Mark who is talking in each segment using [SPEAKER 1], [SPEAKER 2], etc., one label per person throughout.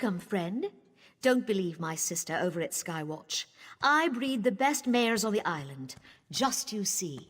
[SPEAKER 1] Welcome, friend. Don't believe my sister over at Skywatch. I breed the best mares on the island. Just you see.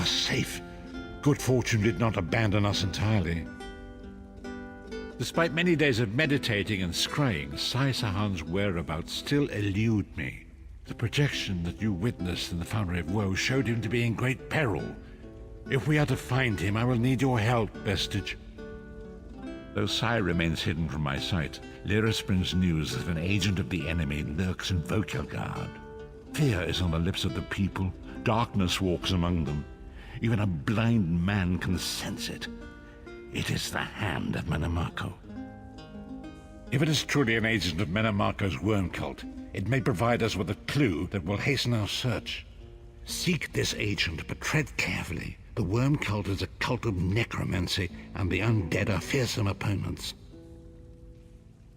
[SPEAKER 2] are safe. Good fortune did not abandon us entirely. Despite many days of meditating and scrying, Sai Sahan's whereabouts still elude me. The projection that you witnessed in the Foundry of Woe showed him to be in great peril. If we are to find him, I will need your help, Vestige. Though Sai remains hidden from my sight, Lyris brings news that an agent of the enemy lurks in Vokelgard. Fear is on the lips of the people. Darkness walks among them. Even a blind man can sense it. It is the hand of Menamarco. If it is truly an agent of Menamarco's worm cult, it may provide us with a clue that will hasten our search. Seek this agent, but tread carefully. The worm cult is a cult of necromancy, and the undead are fearsome opponents.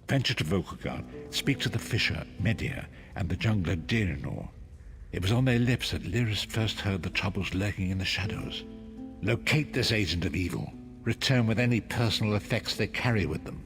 [SPEAKER 2] Venture to Vokelgard, speak to the fisher, Media, and the jungler, Dirinor. It was on their lips that Lyris first heard the troubles lurking in the shadows. Locate this agent of evil. Return with any personal effects they carry with them.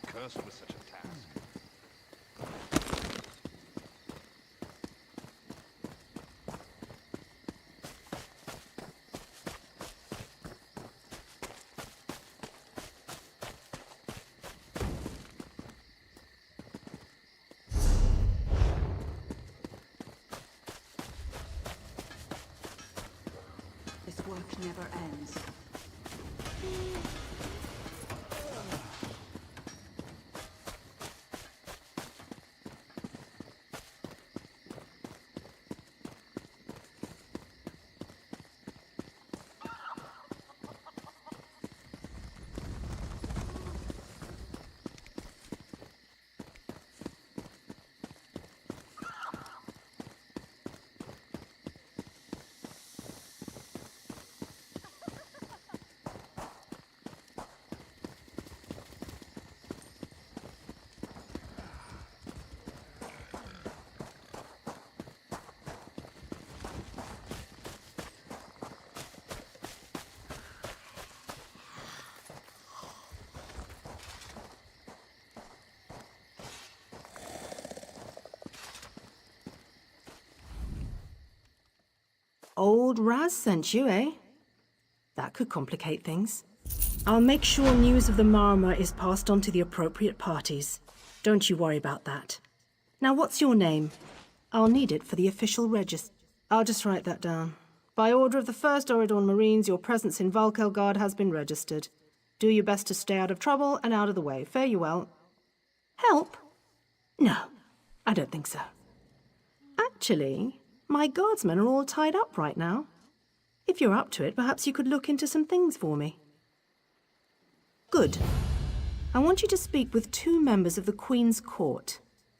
[SPEAKER 3] Cursed with such a task.
[SPEAKER 4] This work never ends.
[SPEAKER 5] old Raz sent you, eh? That could complicate things. I'll make sure news of the Marmor is passed on to the appropriate parties. Don't you worry about that. Now, what's your name? I'll need it for the official register. I'll just write that down. By order of the 1st Oridorn Marines, your presence in Valkelgard has been registered. Do your best to stay out of trouble and out of the way. Fare you well. Help? No, I don't think so. Actually, my guardsmen are all tied up right now. If you're up to it, perhaps you could look into some things for me. Good. I want you to speak with 2 members of the Queen's Court,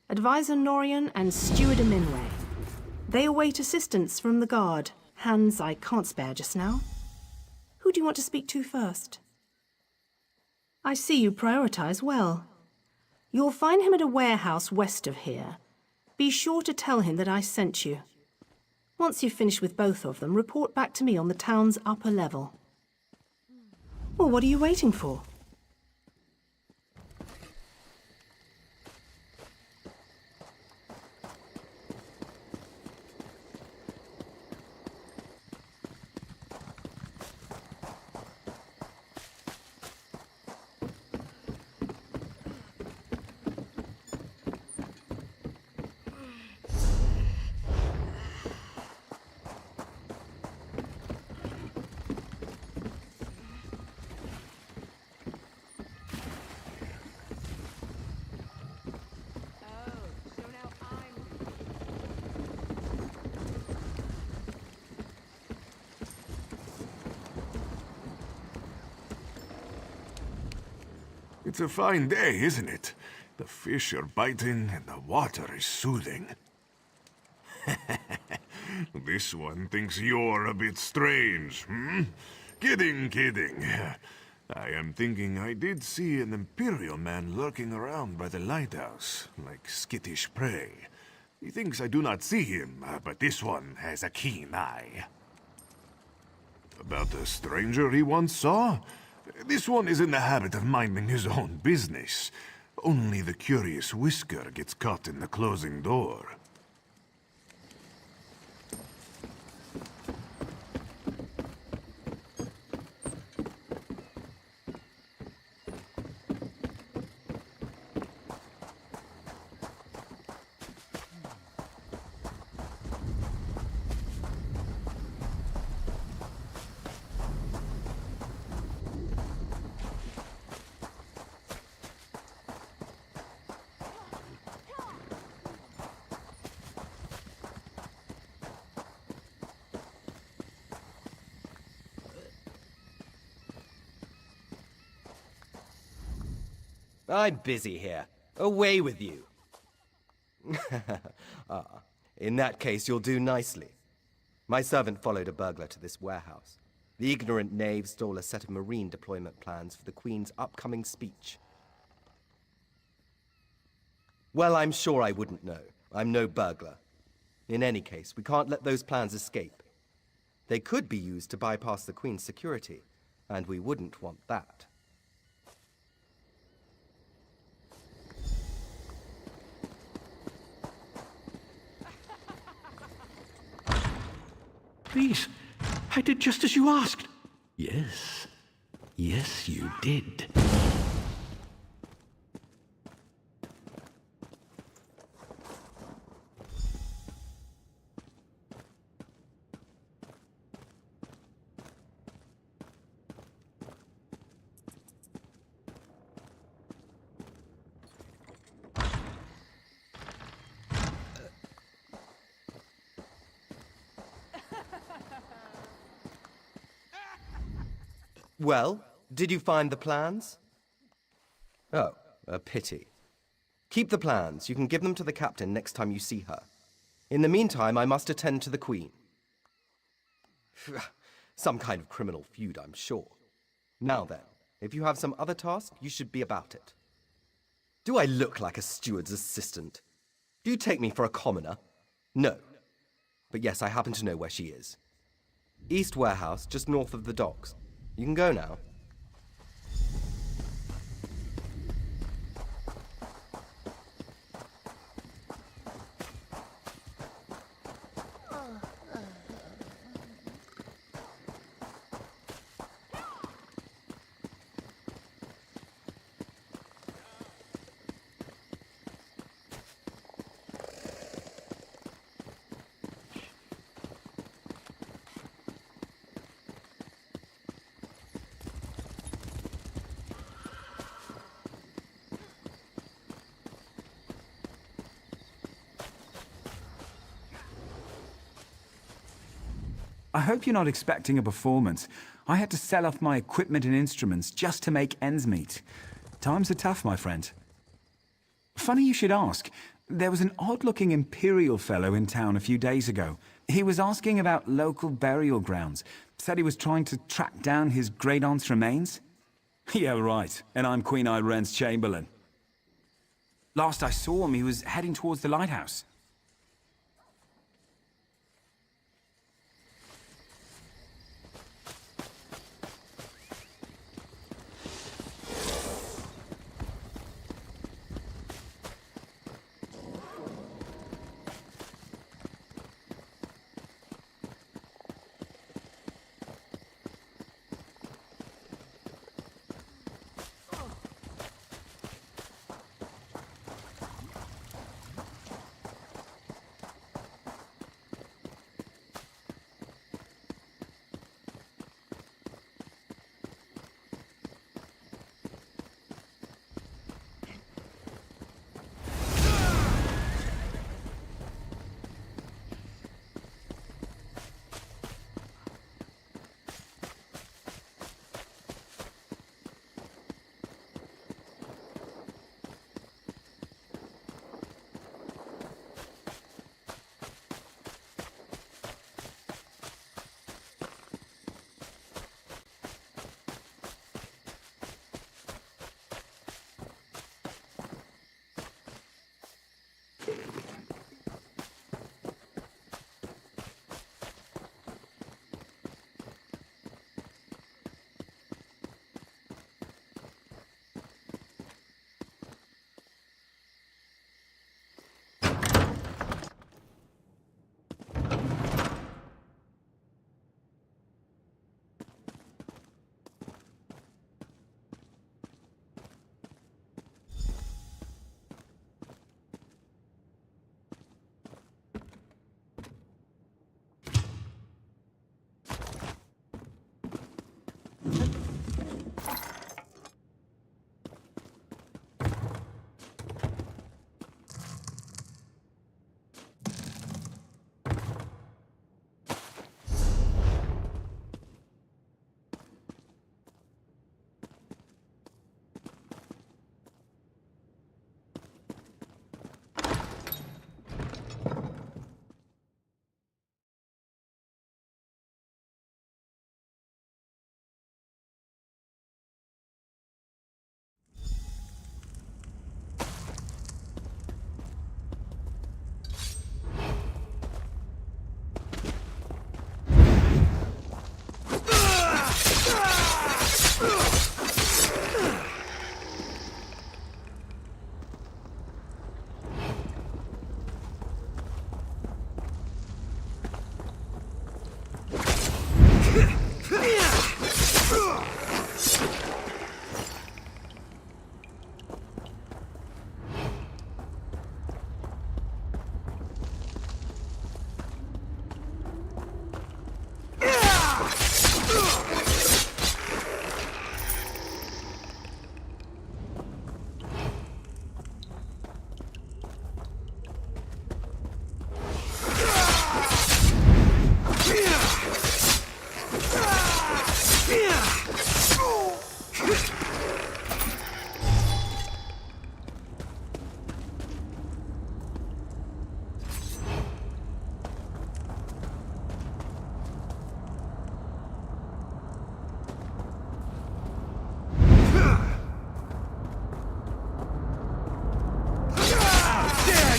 [SPEAKER 5] Advisor Norian and Steward Aminway. They await assistance from the guard, hands I can't spare just now. Who do you want to speak to first? I see you prioritize well. You'll find him at a warehouse west of here. Be sure to tell him that I sent you. Once you've finished with both of them, report back to me on the town's upper level. Well, what are you waiting for?
[SPEAKER 3] It's a fine day, isn't it? The fish are biting and the water is soothing. This one thinks you're a bit strange, hmm? Kidding, kidding. I am thinking I did see an Imperial man lurking around by the lighthouse, like skittish prey. He thinks I do not see him, but this one has a keen eye. About the stranger he once saw? This one is in the habit of minding his own business. Only the curious Whisker gets caught in the closing door.
[SPEAKER 6] I'm busy here. Away with you. In that case, you'll do nicely. My servant followed a burglar to this warehouse. The ignorant knave stole a set of marine deployment plans for the Queen's upcoming speech. Well, I'm sure I wouldn't know. I'm no burglar. In any case, we can't let those plans escape. They could be used to bypass the Queen's security, and we wouldn't want that.
[SPEAKER 7] Please, I did just as you asked. Yes. Yes, you did.
[SPEAKER 6] Well, did you find the plans? Oh, a pity. Keep the plans. You can give them to the captain next time you see her. In the meantime, I must attend to the Queen. Some kind of criminal feud, I'm sure. Now then, if you have some other task, you should be about it. Do I look like a steward's assistant? Do you take me for a commoner? No. But yes, I happen to know where she is. East Warehouse, just north of the docks. You can go now.
[SPEAKER 8] I hope you're not expecting a performance. I had to sell off my equipment and instruments just to make ends meet. Times are tough, my friend. Funny you should ask. There was an odd-looking Imperial fellow in town a few days ago. He was asking about local burial grounds. Said he was trying to track down his great-aunt's remains. Yeah, right. And I'm Queen Irene's Chamberlain. Last I saw him, he was heading towards the lighthouse.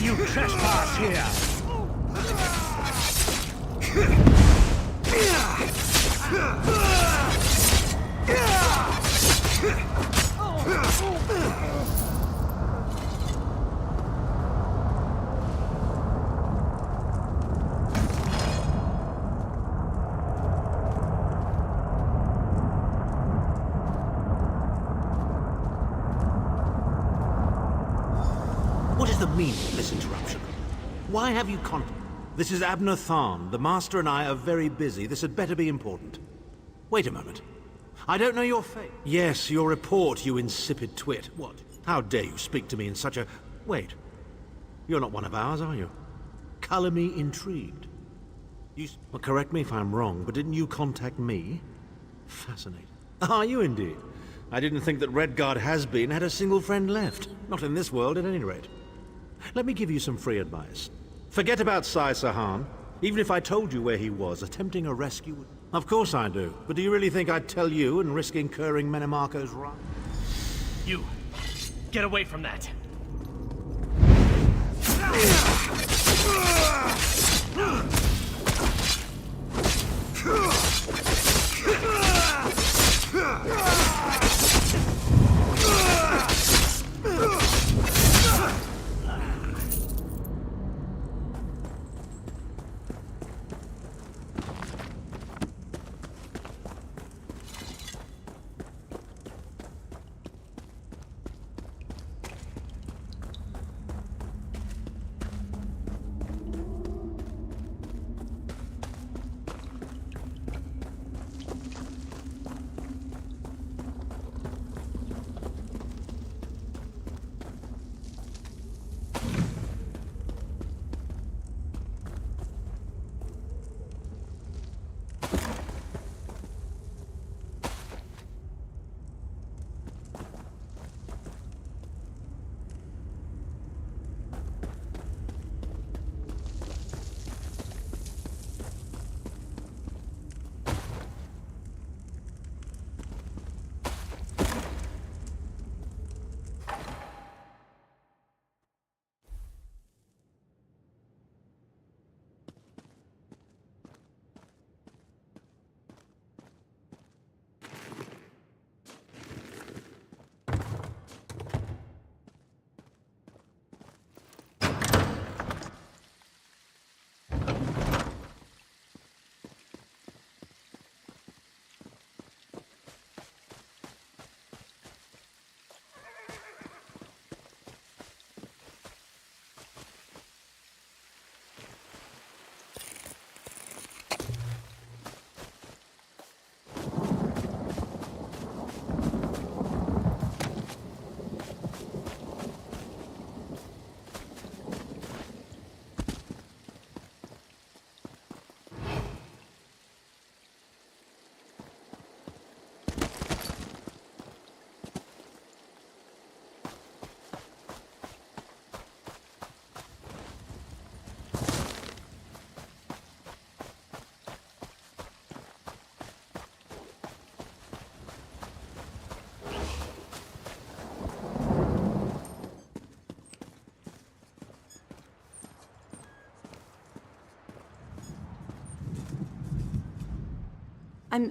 [SPEAKER 2] You trespass here!
[SPEAKER 9] What is the meaning of this interruption? Why have you This is Abner Tharn. The Master and I are very busy. This had better be important. Wait a moment. I don't know your fate. Yes, your report, you insipid twit. What? How dare you speak to me in such a... Wait. You're not one of ours, are you? Colour me intrigued. Well, correct me if I'm wrong, but didn't you contact me? Fascinating. Are you indeed? I didn't think that Redguard has-been had a single friend left. Not in this world, at any rate. Let me give you some free advice. Forget about Sai Sahan. Even if I told you where he was, attempting a rescue would... Of course I do. But do you really think I'd tell you and risk incurring Menemarko's wrath?
[SPEAKER 10] You! Get away from that!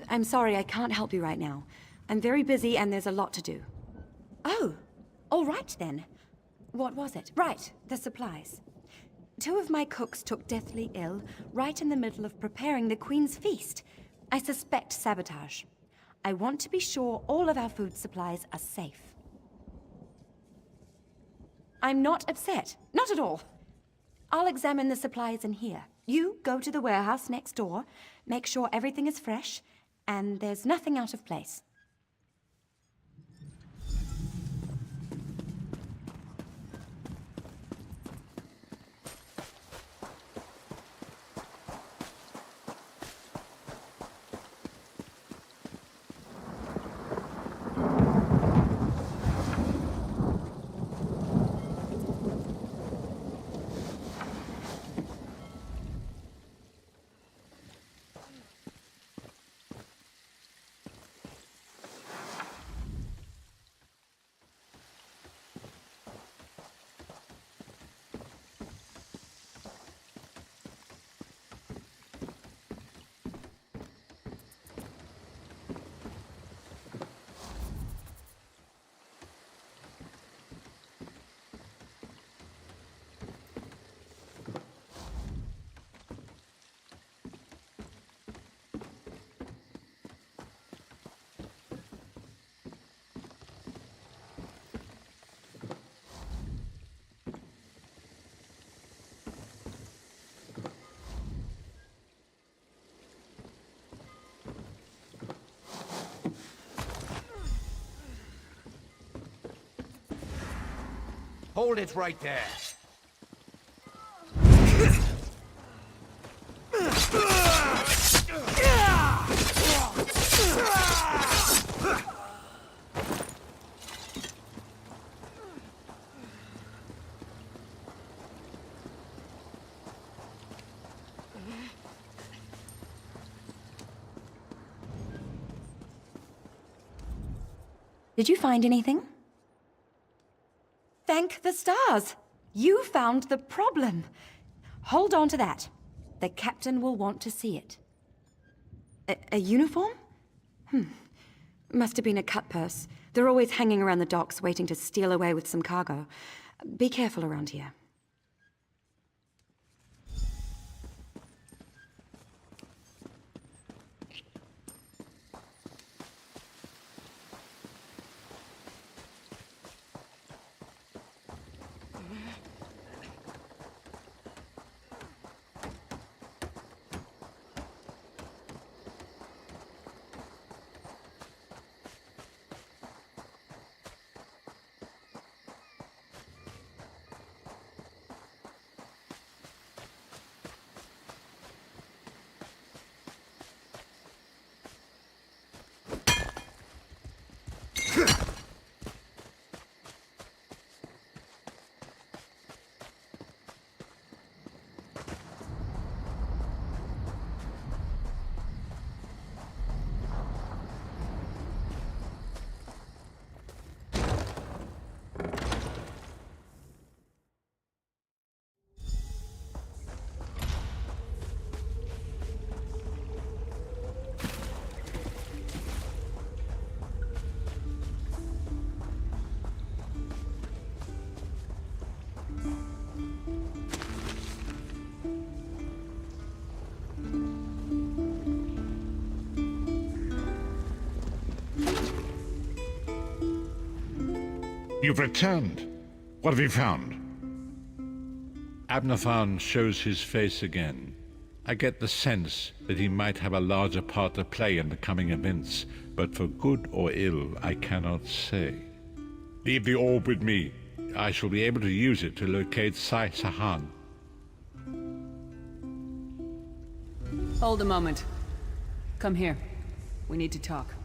[SPEAKER 4] I'm sorry, I can't help you right now. I'm very busy and there's a lot to do. Oh, all right then. What was it? Right, the supplies. 2 of my cooks took deathly ill right in the middle of preparing the Queen's feast. I suspect sabotage. I want to be sure all of our food supplies are safe. I'm not upset. Not at all. I'll examine the supplies in here. You go to the warehouse next door, make sure everything is fresh, and there's nothing out of place.
[SPEAKER 11] Hold it right there.
[SPEAKER 4] Did you find anything? Thank the stars! You found the problem. Hold on to that. The captain will want to see it. A uniform? Must have been a cut purse. They're always hanging around the docks waiting to steal away with some cargo. Be careful around here.
[SPEAKER 2] You've returned. What have you found? Abner Tharn shows his face again. I get the sense that he might have a larger part to play in the coming events, but for good or ill, I cannot say. Leave the orb with me. I shall be able to use it to locate Sai Sahan.
[SPEAKER 11] Hold a moment. Come here. We need to talk.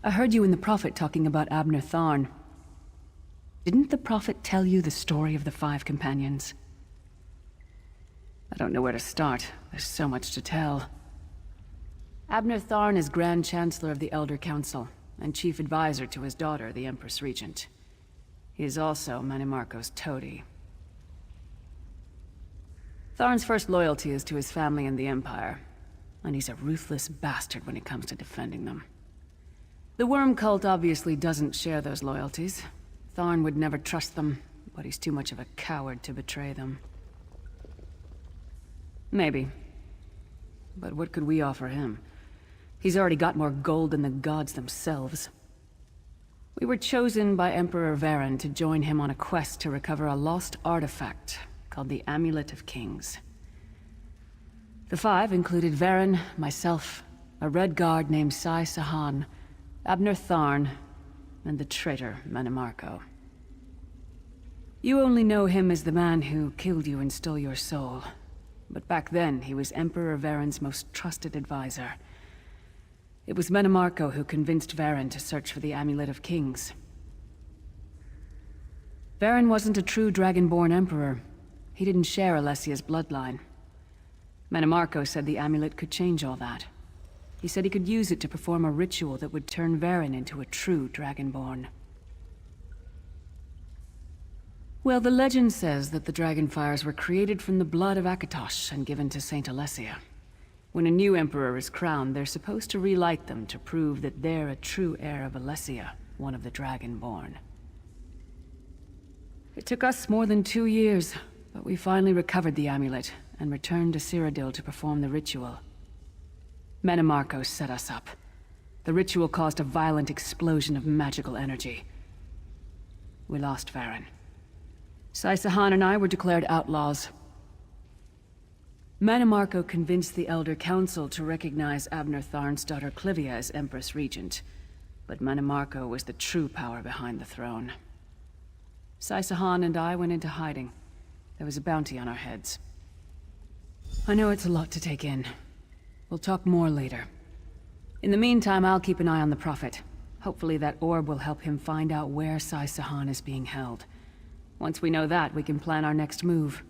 [SPEAKER 11] I heard you and the Prophet talking about Abner Tharn. Didn't the Prophet tell you the story of the 5 companions? I don't know where to start. There's so much to tell. Abner Tharn is Grand Chancellor of the Elder Council, and Chief Advisor to his daughter, the Empress Regent. He is also Manimarco's toady. Tharn's first loyalty is to his family and the Empire, and he's a ruthless bastard when it comes to defending them. The Worm Cult obviously doesn't share those loyalties. Tharn would never trust them, but he's too much of a coward to betray them. Maybe. But what could we offer him? He's already got more gold than the gods themselves. We were chosen by Emperor Varen to join him on a quest to recover a lost artifact called the Amulet of Kings. The 5 included Varen, myself, a Red Guard named Sai Sahan, Abner Tharn, and the traitor Manimarco. You only know him as the man who killed you and stole your soul. But back then, he was Emperor Varen's most trusted advisor. It was Manimarco who convinced Varen to search for the Amulet of Kings. Varen wasn't a true Dragonborn Emperor. He didn't share Alessia's bloodline. Manimarco said the amulet could change all that. He said he could use it to perform a ritual that would turn Varen into a true Dragonborn. Well, the legend says that the Dragonfires were created from the blood of Akatosh and given to Saint Alessia. When a new emperor is crowned, they're supposed to relight them to prove that they're a true heir of Alessia, one of the Dragonborn. It took us more than 2 years, but we finally recovered the amulet and returned to Cyrodiil to perform the ritual. Manimarco set us up. The ritual caused a violent explosion of magical energy. We lost Varen. Sai Sahan and I were declared outlaws. Manimarco convinced the Elder Council to recognize Abner Tharn's daughter Clivia as Empress Regent, but Manimarco was the true power behind the throne. Saisahan and I went into hiding. There was a bounty on our heads. I know it's a lot to take in. We'll talk more later. In the meantime, I'll keep an eye on the Prophet. Hopefully that orb will help him find out where Saisahan is being held. Once we know that, we can plan our next move.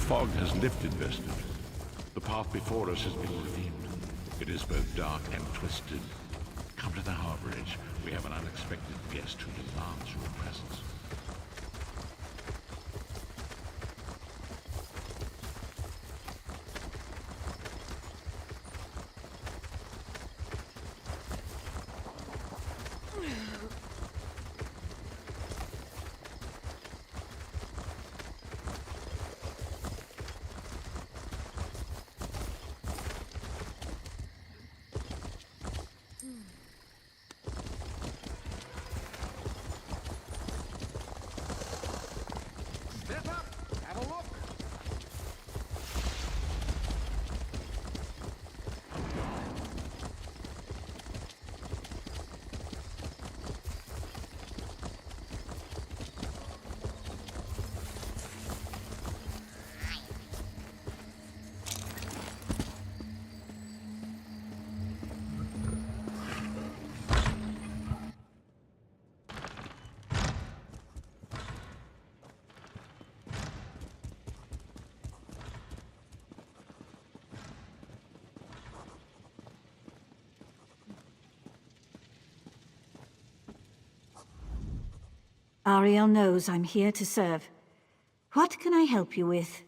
[SPEAKER 2] The fog has lifted, Vested. The path before us has been revealed. It is both dark and twisted. Come to the harbor edge. We have an unexpected guest who demands your presence.
[SPEAKER 12] Ariel knows I'm here to serve. What can I help you with?